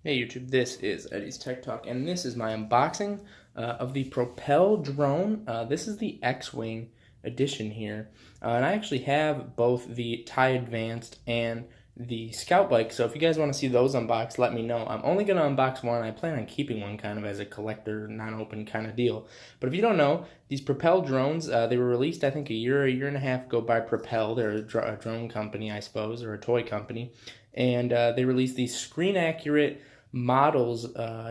Hey YouTube, this is Eddie's Tech Talk, and this is my unboxing of the Propel drone. This is the X-Wing edition here, and I actually have both the TIE Advanced and the Scout Bike, so if you guys want to see those unboxed, let me know. I'm only going to unbox one. I plan on keeping one kind of as a collector, non-open kind of deal. But if you don't know, these Propel drones, they were released I think a year and a half ago by Propel. They're a drone company, I suppose, or a toy company, and they released these screen-accurate models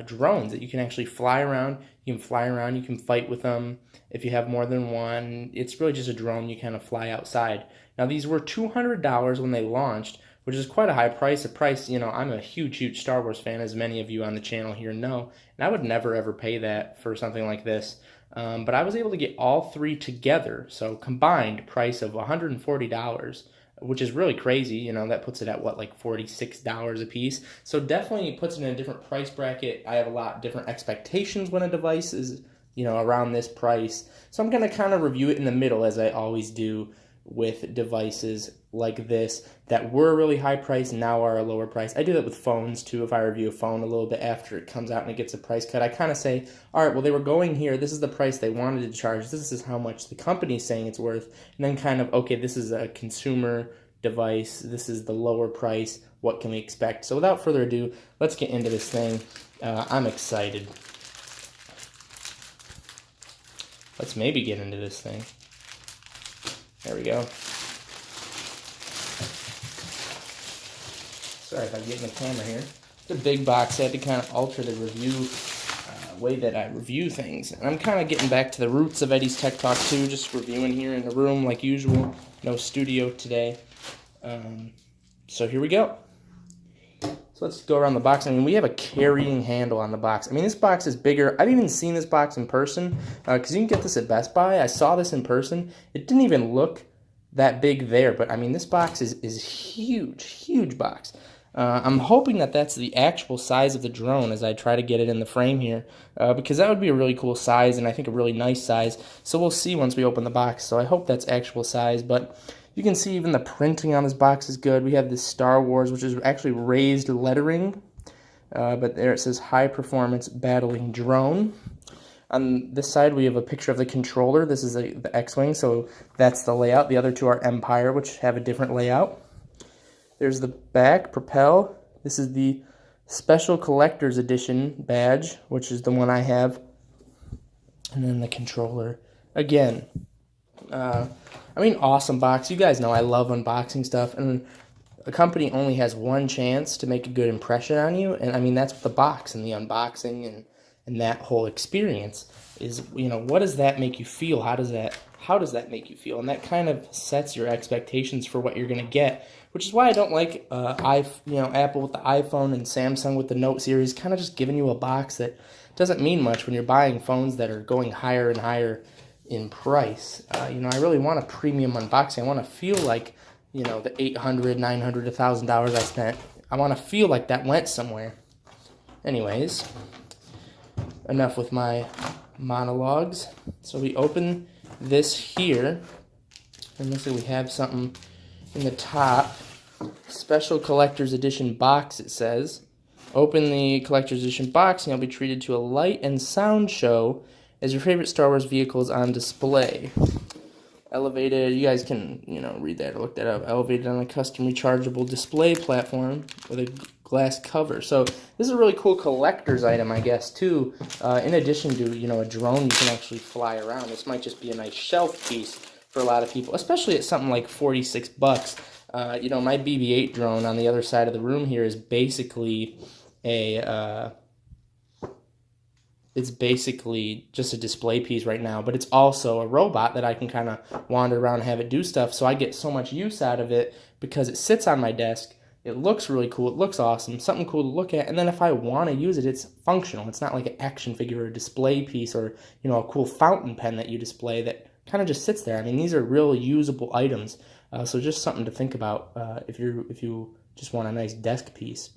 drones that you can actually fly around. You can fly around, you can fight with them if you have more than one. It's really just a drone, you kind of fly outside. Now these were $200 when they launched, which is quite a high price. I'm a huge Star Wars fan, as many of you on the channel here know, and I would never ever pay that for something like this. But I was able to get all three together, so combined price of $140, which is really crazy. That puts it at what, like $46 a piece. So definitely puts it in a different price bracket. I have a lot different expectations when a device is, around this price. So I'm going to kind of review it in the middle, as I always do with devices like this that were really high price and now are a lower price. I do that with phones too. If I review a phone a little bit after it comes out and it gets a price cut, I kind of say, all right, well, they were going here. This is the price they wanted to charge. This is how much the company's saying it's worth. And then kind of, okay, this is a consumer device. This is the lower price. What can we expect? So without further ado, let's get into this thing. I'm excited. Let's maybe get into this thing. There we go. Sorry if I get in the camera here. It's a big box. I had to kind of alter the review way that I review things. And I'm kind of getting back to the roots of Eddie's Tech Talk too, just reviewing here in the room like usual. No studio today. So here we go. So let's go around the box. I mean, we have a carrying handle on the box. I mean, this box is bigger. I've even seen this box in person, because you can get this at Best Buy. I saw this in person. It didn't even look that big there, but I mean, this box is huge box. I'm hoping that that's the actual size of the drone as I try to get it in the frame here, because that would be a really cool size, and I think a really nice size. So we'll see once we open the box. So I hope that's actual size, but you can see even the printing on this box is good. We have this Star Wars, which is actually raised lettering, but there it says High Performance Battling Drone. On this side, we have a picture of the controller. This is the X-Wing, so that's the layout. The other two are Empire, which have a different layout. There's the back, Propel. This is the Special Collector's Edition badge, which is the one I have. And then the controller. Again, awesome box. You guys know I love unboxing stuff, and a company only has one chance to make a good impression on you, and I mean, that's what the box and the unboxing and that whole experience is. What does that make you feel? How does that make you feel? And that kind of sets your expectations for what you're going to get, which is why I don't like Apple with the iPhone and Samsung with the Note series, kind of just giving you a box that doesn't mean much when you're buying phones that are going higher and higher in price. I really want a premium unboxing. I want to feel like, the $800, $900, $1,000 I spent. I want to feel like that went somewhere. Anyways, enough with my monologues. So we open this here, and looks like we have something in the top. Special Collector's Edition box, it says. Open the Collector's Edition box, and you'll be treated to a light and sound show as your favorite Star Wars vehicle is on display. Elevated, you guys can, read that or look that up. Elevated on a custom rechargeable display platform with a glass cover. So this is a really cool collector's item, I guess, too. In addition to, a drone you can actually fly around. This might just be a nice shelf piece for a lot of people, especially at something like $46. My BB-8 drone on the other side of the room here is basically it's basically just a display piece right now, but it's also a robot that I can kind of wander around and have it do stuff, so I get so much use out of it because it sits on my desk. It looks really cool. It looks awesome. Something cool to look at, and then if I want to use it, it's functional. It's not like an action figure or a display piece or, a cool fountain pen that you display that kind of just sits there. I mean, these are real usable items, so just something to think about if you just want a nice desk piece.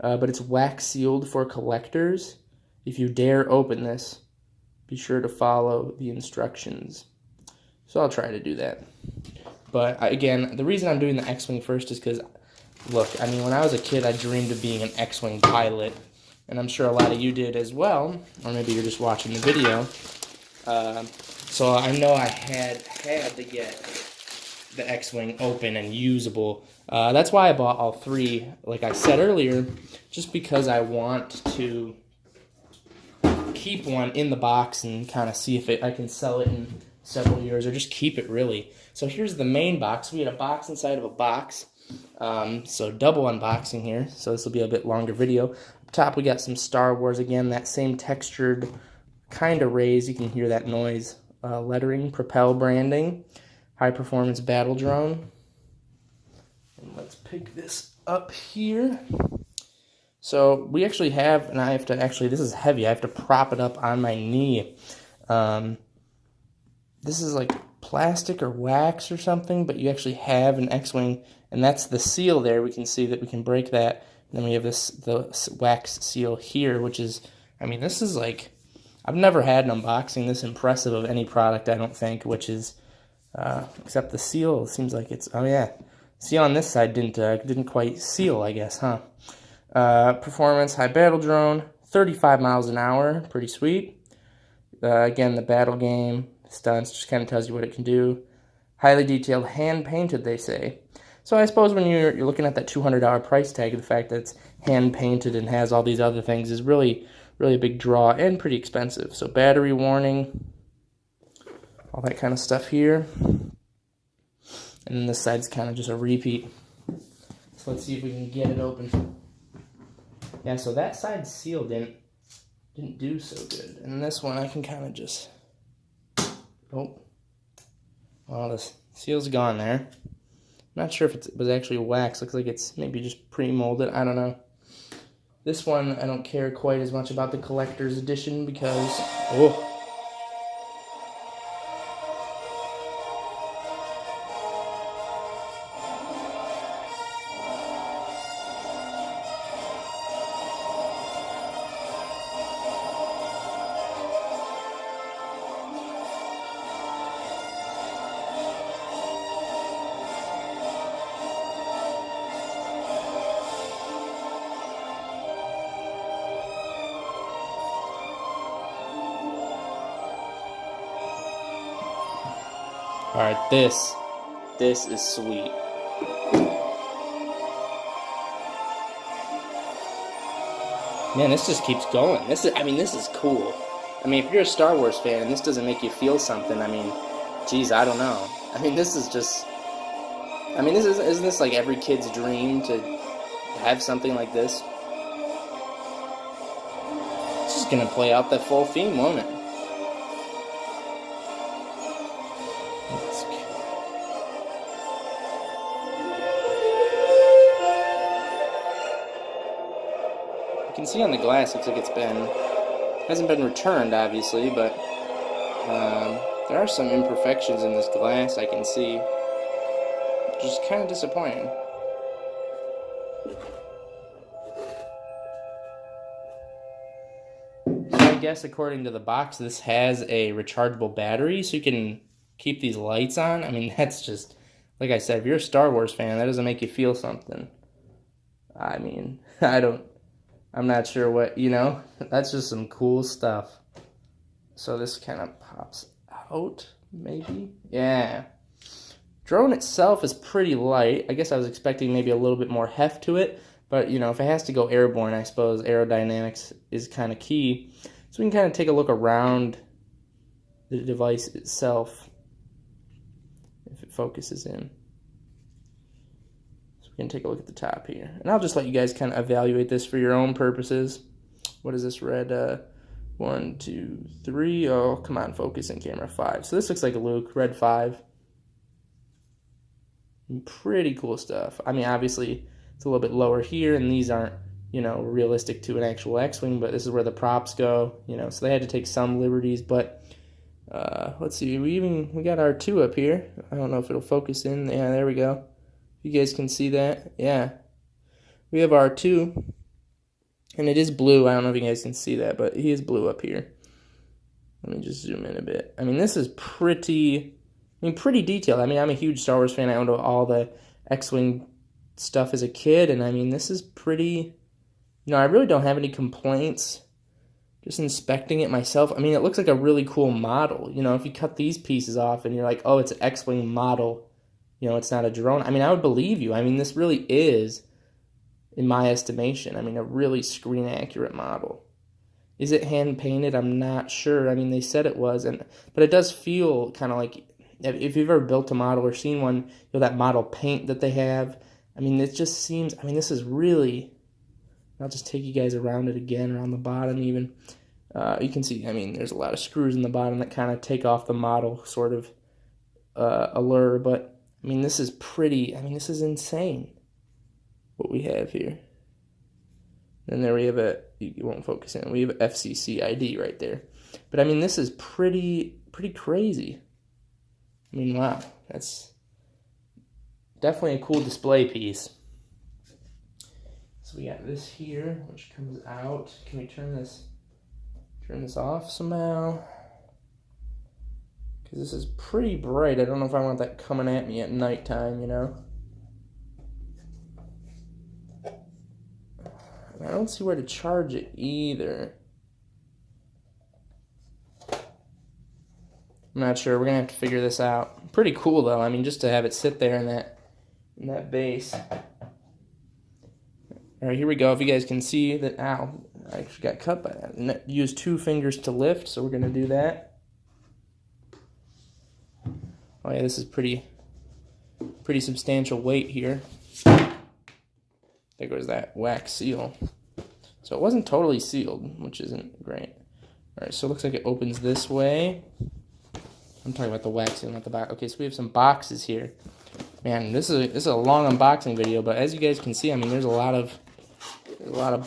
But it's wax sealed for collectors. If you dare open this, be sure to follow the instructions. So I'll try to do that. But again, the reason I'm doing the X-Wing first is because, look, I mean, when I was a kid, I dreamed of being an X-Wing pilot. and I'm sure a lot of you did as well, or maybe you're just watching the video. So I know I had to get the X-Wing open and usable. That's why I bought all three, like I said earlier, just because I want to keep one in the box and kind of see if I can sell it in several years, or just keep it really. So here's the main box. We had a box inside of a box, so double unboxing here, so this will be a bit longer video. Up top we got some Star Wars, again, that same textured kind of raised, you can hear that noise, lettering, Propel branding, high performance battle drone. And let's pick this up here. So we actually have, and I have to actually, this is heavy, I have to prop it up on my knee. This is like plastic or wax or something, but you actually have an X-Wing, and that's the seal there. We can see that we can break that. And then we have the wax seal here, which is, I mean, this is like, I've never had an unboxing this impressive of any product, I don't think, which is, except the seal, it seems like it's, oh yeah, seal on this side didn't quite seal, I guess, huh? Performance, high battle drone, 35 miles an hour, pretty sweet. Again, the battle game, stunts, just kind of tells you what it can do. Highly detailed, hand-painted, they say. So I suppose when you're looking at that $200 price tag, the fact that it's hand-painted and has all these other things is really a big draw and pretty expensive. So battery warning, all that kind of stuff here. And then this side's kind of just a repeat. So let's see if we can get it open. Yeah, so that side seal didn't do so good. And this one I can kind of just, oh, well, the seal's gone there. I'm not sure if it was actually wax. Looks like it's maybe just pre-molded. I don't know. This one, I don't care quite as much about the collector's edition because, oh. Alright, this is sweet. Man, this just keeps going. This is cool. I mean, if you're a Star Wars fan and this doesn't make you feel something, I mean, geez, I don't know. I mean, this is just, I mean, isn't this like every kid's dream to have something like this? It's just gonna play out that full theme, won't it? You can see on the glass, looks like hasn't been returned, obviously, but there are some imperfections in this glass I can see, which is kind of disappointing. So I guess according to the box, this has a rechargeable battery, so you can keep these lights on. I mean, that's just, like I said, if you're a Star Wars fan, that doesn't make you feel something. I mean, I'm not sure what, that's just some cool stuff. So this kind of pops out, maybe? Yeah. Drone itself is pretty light. I guess I was expecting maybe a little bit more heft to it, but, if it has to go airborne, I suppose aerodynamics is kind of key. So we can kind of take a look around the device itself, if it focuses in. You can take a look at the top here. And I'll just let you guys kind of evaluate this for your own purposes. What is this red? 1, 2, 3. Oh, come on, focus in camera. 5. So this looks like a Luke, red 5. Pretty cool stuff. I mean, obviously, it's a little bit lower here, and these aren't, realistic to an actual X-Wing, but this is where the props go, so they had to take some liberties, but let's see, we got our 2 up here. I don't know if it'll focus in. Yeah, there we go. You guys can see that. Yeah. We have R2. And it is blue. I don't know if you guys can see that, but he is blue up here. Let me just zoom in a bit. I mean, this is pretty detailed. I mean, I'm a huge Star Wars fan. I owned all the X-Wing stuff as a kid, and I mean, this is pretty You know, I really don't have any complaints. Just inspecting it myself. I mean, it looks like a really cool model. You know, if you cut these pieces off and you're like, oh, it's an X-Wing model, you know, it's not a drone. I mean, I would believe you. I mean, this really is, in my estimation, I mean, a really screen accurate model. Is it hand painted? I'm not sure. I mean, they said it was, but it does feel kind of like, if you've ever built a model or seen one, you know, that model paint that they have. I mean, it just seems, I mean, this is really, I'll just take you guys around it again, around the bottom even. You can see, I mean, there's a lot of screws in the bottom that kind of take off the model sort of allure, but I mean, this is pretty, I mean, this is insane what we have here. And there we have you won't focus in, we have FCC ID right there. But I mean, this is pretty crazy. I mean, wow, that's definitely a cool display piece. So we got this here, which comes out. Can we turn this off somehow? Because this is pretty bright. I don't know if I want that coming at me at nighttime, you know? I don't see where to charge it either. I'm not sure. We're gonna have to figure this out. Pretty cool though. I mean, just to have it sit there in that base. All right, here we go. If you guys can see that, ow, I actually got cut by that. And use 2 fingers to lift, so we're gonna do that. Oh yeah, this is pretty substantial weight here. There goes that wax seal. So it wasn't totally sealed, which isn't great. All right, so it looks like it opens this way. I'm talking about the wax seal, not the box. Okay, so we have some boxes here. Man, this is a long unboxing video, but as you guys can see, I mean, there's a lot of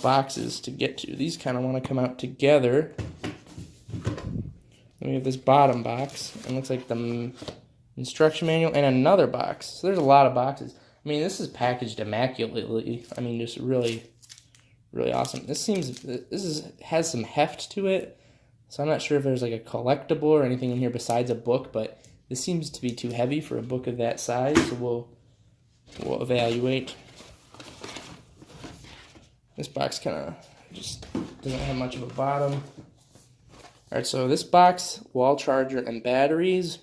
boxes to get to. These kind of want to come out together. Then we have this bottom box. It looks like the instruction manual and another box. So there's a lot of boxes. I mean, this is packaged immaculately. I mean, just really awesome. This has some heft to it. So I'm not sure if there's like a collectible or anything in here besides a book, but this seems to be too heavy for a book of that size, so we'll evaluate. This box kind of just doesn't have much of a bottom. All right, so this box, wall charger and batteries.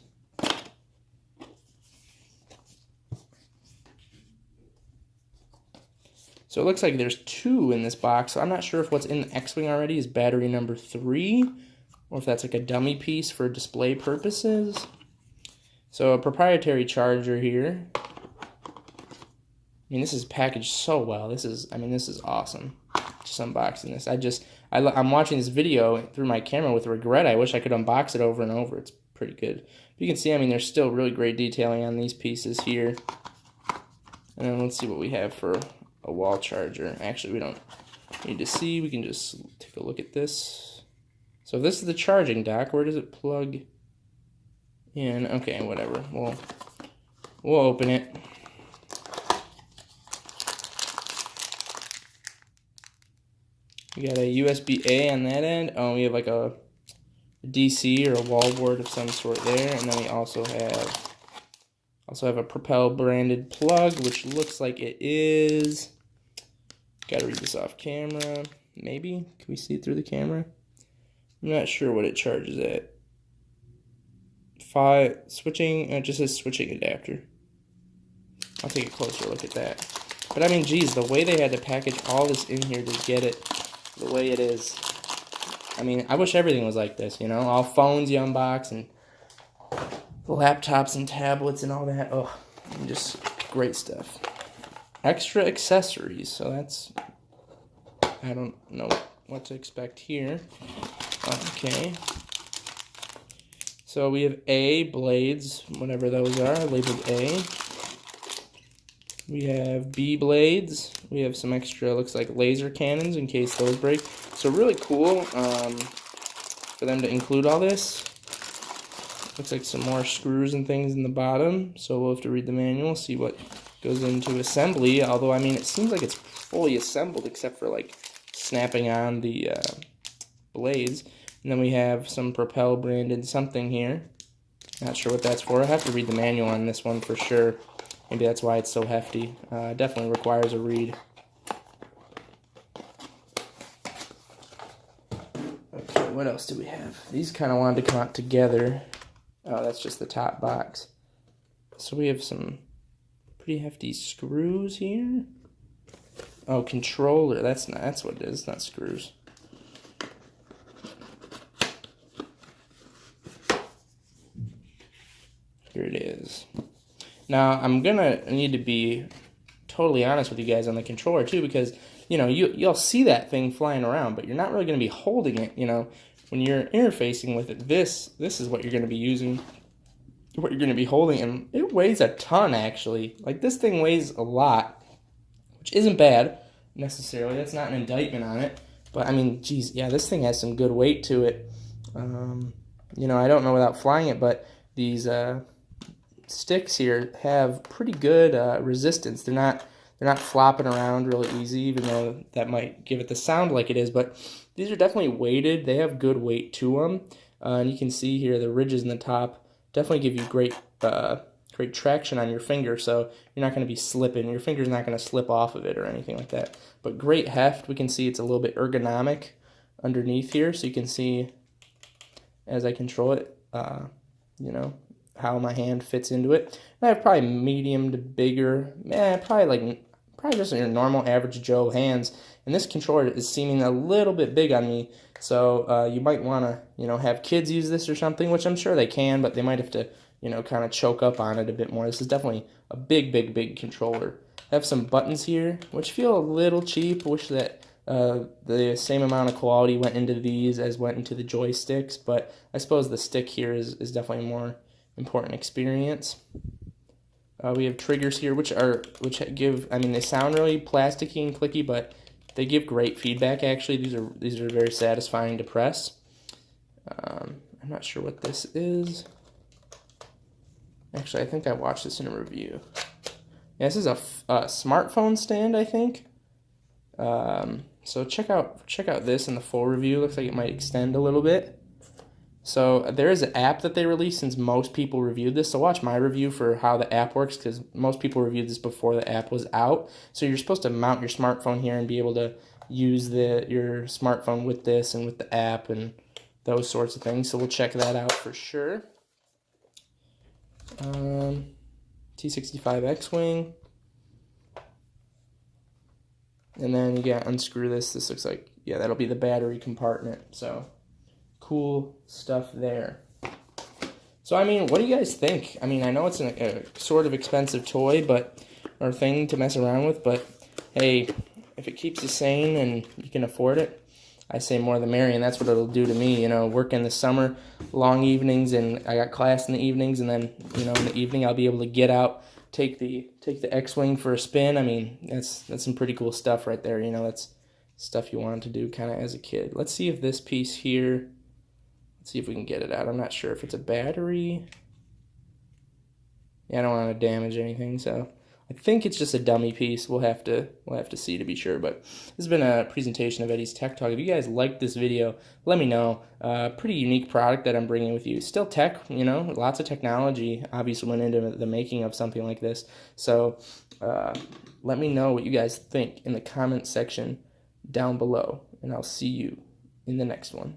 So it looks like there's 2 in this box. So I'm not sure if what's in the X-Wing already is battery number 3, or if that's like a dummy piece for display purposes. So a proprietary charger here. I mean, this is packaged so well. This is awesome. Just unboxing this. I'm watching this video through my camera with regret. I wish I could unbox it over and over. It's pretty good. But you can see, I mean, there's still really great detailing on these pieces here. And then let's see what we have for a wall charger. Actually, we don't need to see. We can just take a look at this. So this is the charging dock. Where does it plug in? Okay, whatever. We'll open it. We got a USB-A on that end. Oh, we have like a DC or a wall board of some sort there, and then we also have a Propel branded plug, which looks like it is. Gotta read this off camera. Maybe? Can we see it through the camera? I'm not sure what it charges at. Switching, it just says switching adapter. I'll take a closer look at that. But I mean, geez, the way they had to package all this in here to get it the way it is. I mean, I wish everything was like this, you know? All phones you unbox and laptops and tablets and all that. Oh, just great stuff. Extra accessories. So that's, I don't know what to expect here. Okay. So we have A blades, whatever those are, labeled A. We have B blades. We have some extra, looks like laser cannons in case those break. So really cool for them to include all this. Looks like some more screws and things in the bottom. So we'll have to read the manual, see what goes into assembly. Although, I mean, it seems like it's fully assembled except for like snapping on the blades. And then we have some Propel branded something here. Not sure what that's for. I have to read the manual on this one for sure. Maybe that's why it's so hefty. Definitely requires a read. what else do we have? These kind of wanted to come out together. Oh, that's just the top box. So we have some pretty hefty screws here. Oh, controller. That's what it is, not screws. Here it is. Now, I'm gonna need to be totally honest with you guys on the controller too, because you know you'll see that thing flying around, but you're not really gonna be holding it. You know, when you're interfacing with it, this is what you're gonna be using, what you're gonna be holding, and it weighs a ton actually. Like this thing weighs a lot, which isn't bad necessarily. That's not an indictment on it, but I mean, geez, yeah, this thing has some good weight to it. You know, I don't know without flying it, but these sticks here have pretty good resistance. They're not flopping around really easy, even though that might give it the sound like it is. But these are definitely weighted. They have good weight to them, and you can see here the ridges in the top definitely give you great traction on your finger. So you're not going to be slipping. Your finger's not going to slip off of it or anything like that. But great heft. We can see it's a little bit ergonomic underneath here, so you can see as I control it, you know, how my hand fits into it. And I have probably medium to bigger, probably just your normal average Joe hands. And this controller is seeming a little bit big on me, so you might want to, you know, have kids use this or something, which I'm sure they can, but they might have to, you know, kind of choke up on it a bit more. This is definitely a big controller. I have some buttons here, which feel a little cheap. Wish that the same amount of quality went into these as went into the joysticks, but I suppose the stick here is definitely more important experience. We have triggers here, which give, I mean, they sound really plasticky and clicky, but they give great feedback. Actually, these are very satisfying to press. I'm not sure what this is. Actually, I think I watched this in a review. Yeah, this is a smartphone stand, I think. So check out this in the full review. Looks like it might extend a little bit. So there is an app that they released since most people reviewed this. So watch my review for how the app works, because most people reviewed this before the app was out. So you're supposed to mount your smartphone here and be able to use your smartphone with this and with the app and those sorts of things. So we'll check that out for sure. T65 X-Wing. And then you gotta unscrew this. This looks like, yeah, that'll be the battery compartment. So cool stuff there. So, I mean, what do you guys think? I mean, I know it's a sort of expensive toy, or thing to mess around with, but hey, if it keeps you sane and you can afford it, I say more the merrier, and that's what it'll do to me. You know, work in the summer, long evenings, and I got class in the evenings, and then, you know, in the evening I'll be able to get out, take the X-Wing for a spin. I mean, that's some pretty cool stuff right there. You know, that's stuff you wanted to do kind of as a kid. Let's see if this piece here, let's see if we can get it out. I'm not sure if it's a battery. Yeah, I don't want to damage anything, so I think it's just a dummy piece. We'll have to see to be sure. But this has been a presentation of Eddie's Tech Talk. If you guys liked this video, let me know. Pretty unique product that I'm bringing with you. Still tech, you know, lots of technology obviously went into the making of something like this. So let me know what you guys think in the comment section down below, and I'll see you in the next one.